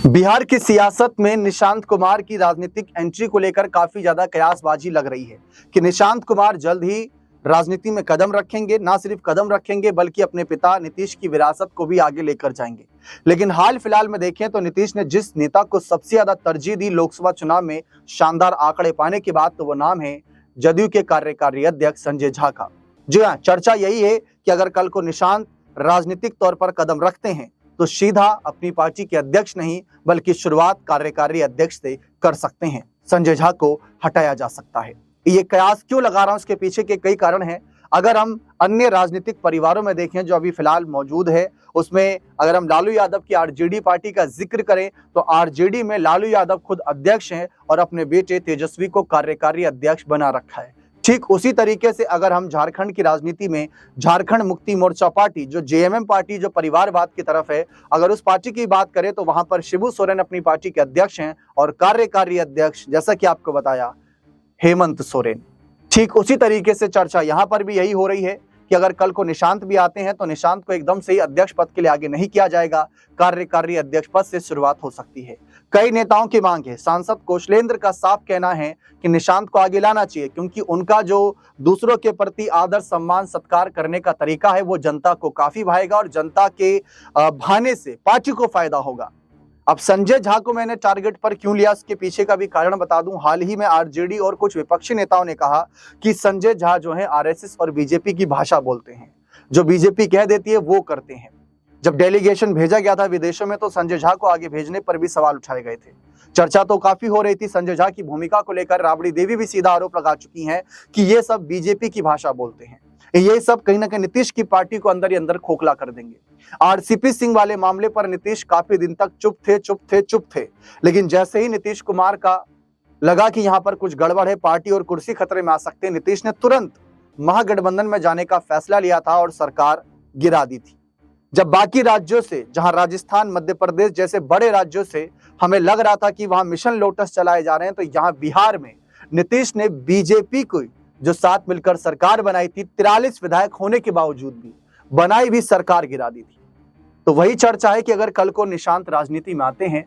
बिहार की सियासत में निशांत कुमार की राजनीतिक एंट्री को लेकर काफी ज्यादा कयासबाजी लग रही है कि निशांत कुमार जल्द ही राजनीति में कदम रखेंगे। ना सिर्फ कदम रखेंगे बल्कि अपने पिता नीतीश की विरासत को भी आगे लेकर जाएंगे। लेकिन हाल फिलहाल में देखें तो नीतीश ने जिस नेता को सबसे ज्यादा तरजीह दी लोकसभा चुनाव में शानदार आंकड़े पाने के बाद, तो वो नाम है जदयू के कार्यकारी अध्यक्ष संजय झा का। जी हाँ, चर्चा यही है कि अगर कल को निशांत राजनीतिक तौर पर कदम रखते हैं तो सीधा अपनी पार्टी के अध्यक्ष नहीं बल्कि शुरुआत कार्यकारी अध्यक्ष से कर सकते हैं। संजय झा को हटाया जा सकता है। ये कयास क्यों लगा रहा हूं, उसके पीछे के कई कारण हैं। अगर हम अन्य राजनीतिक परिवारों में देखें जो अभी फिलहाल मौजूद है, उसमें अगर हम लालू यादव की आरजेडी पार्टी का जिक्र करें तो आरजेडी में लालू यादव खुद अध्यक्ष हैं और अपने बेटे तेजस्वी को कार्यकारी अध्यक्ष बना रखा है। ठीक उसी तरीके से अगर हम झारखंड की राजनीति में झारखंड मुक्ति मोर्चा पार्टी, जो जेएमएम पार्टी जो परिवारवाद की तरफ है, अगर उस पार्टी की बात करें तो वहां पर शिबू सोरेन अपनी पार्टी के अध्यक्ष हैं और कार्यकारी अध्यक्ष जैसा कि आपको बताया हेमंत सोरेन। ठीक उसी तरीके से चर्चा यहां पर भी यही हो रही है कि अगर कल को निशांत भी आते हैं तो निशांत को एकदम से ही अध्यक्ष पद के लिए आगे नहीं किया जाएगा, कार्यकारी अध्यक्ष पद से शुरुआत हो सकती है। कई नेताओं की मांग है। सांसद कौशलेंद्र का साफ कहना है कि निशांत को आगे लाना चाहिए क्योंकि उनका जो दूसरों के प्रति आदर सम्मान सत्कार करने का तरीका है वो जनता को काफी भाएगा और जनता के भाने से पार्टी को फायदा होगा। अब संजय झा को मैंने टारगेट पर क्यों लिया, इसके पीछे का भी कारण बता दूं। हाल ही में आरजेडी और कुछ विपक्षी नेताओं ने कहा कि संजय झा जो है आरएसएस और बीजेपी की भाषा बोलते हैं, जो बीजेपी कह देती है वो करते हैं। जब डेलीगेशन भेजा गया था विदेशों में तो संजय झा को आगे भेजने पर भी सवाल उठाए गए थे। चर्चा तो काफी हो रही थी संजय झा की भूमिका को लेकर। राबड़ी देवी भी सीधा आरोप लगा चुकी हैं कि ये सब बीजेपी की भाषा बोलते हैं, ये सब कहीं ना कहीं नीतीश की पार्टी को अंदर ही अंदर खोखला कर देंगे। आरसीपी सिंह वाले मामले पर नीतीश काफी दिन तक चुप थे, लेकिन जैसे ही नीतीश कुमार का लगा कि यहां पर कुछ गड़बड़ है, पार्टी और कुर्सी खतरे में आ सकते हैं, नीतीश ने तुरंत महागठबंधन में जाने का फैसला लिया था और सरकार गिरा दी थी। जब बाकी राज्यों से, जहां राजस्थान मध्य प्रदेश जैसे बड़े राज्यों से हमें लग रहा था कि वहां मिशन लोटस चलाए जा रहे हैं, तो यहां बिहार में नीतीश ने बीजेपी को जो साथ मिलकर सरकार बनाई थी, 43 विधायक होने के बावजूद भी बनाई भी सरकार गिरा दी थी। तो वही चर्चा है कि अगर कल को निशांत राजनीति में आते हैं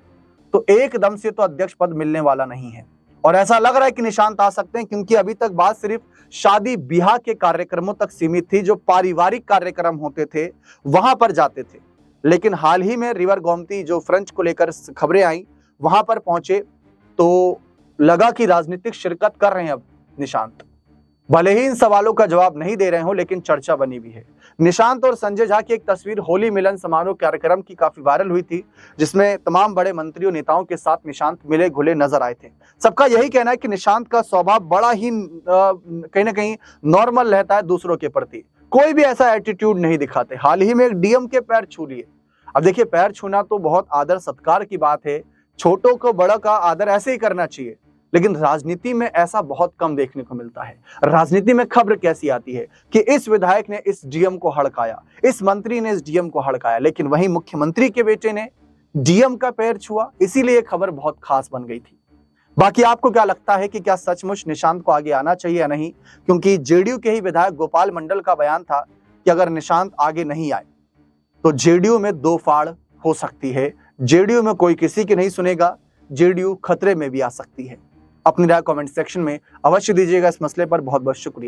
तो एकदम से तो अध्यक्ष पद मिलने वाला नहीं है और ऐसा लग रहा है कि निशांत आ सकते हैं क्योंकि अभी तक बात सिर्फ शादी ब्याह के कार्यक्रमों तक सीमित थी, जो पारिवारिक कार्यक्रम होते थे वहां पर जाते थे। लेकिन हाल ही में रिवर गोमती जो फ्रेंच को लेकर खबरें आई, वहां पर पहुंचे तो लगा कि राजनीतिक शिरकत कर रहे हैं अब निशांत। भले ही इन सवालों का जवाब नहीं दे रहे हो, लेकिन चर्चा बनी हुई है। निशांत और संजय झा की एक तस्वीर होली मिलन समारोह कार्यक्रम की काफी वायरल हुई थी, जिसमें तमाम बड़े मंत्रियों नेताओं के साथ निशांत मिले घुले नजर आए थे। सबका यही कहना है कि निशांत का स्वभाव बड़ा ही कहीं ना कहीं नॉर्मल रहता है, दूसरों के प्रति कोई भी ऐसा एटीट्यूड नहीं दिखाते। हाल ही में एक डीएम के पैर छू लिए। अब देखिए, पैर छूना तो बहुत आदर सत्कार की बात है, छोटों को बड़ा का आदर ऐसे ही करना चाहिए, लेकिन राजनीति में ऐसा बहुत कम देखने को मिलता है। राजनीति में खबर कैसी आती है कि इस विधायक ने इस डीएम को हड़काया, इस मंत्री ने इस डीएम को हड़काया, लेकिन वहीं मुख्यमंत्री के बेटे ने डीएम का पैर छुआ, इसीलिए खबर बहुत खास बन गई थी। बाकी आपको क्या लगता है कि क्या सचमुच निशांत को आगे आना चाहिए या नहीं? क्योंकि जेडीयू के ही विधायक गोपाल मंडल का बयान था कि अगर निशांत आगे नहीं आए तो जेडीयू में दो फाड़ हो सकती है, जेडीयू में कोई किसी की नहीं सुनेगा, जेडीयू खतरे में भी आ सकती है। अपनी राय कमेंट सेक्शन में अवश्य दीजिएगा। इस मसले पर बहुत बहुत शुक्रिया।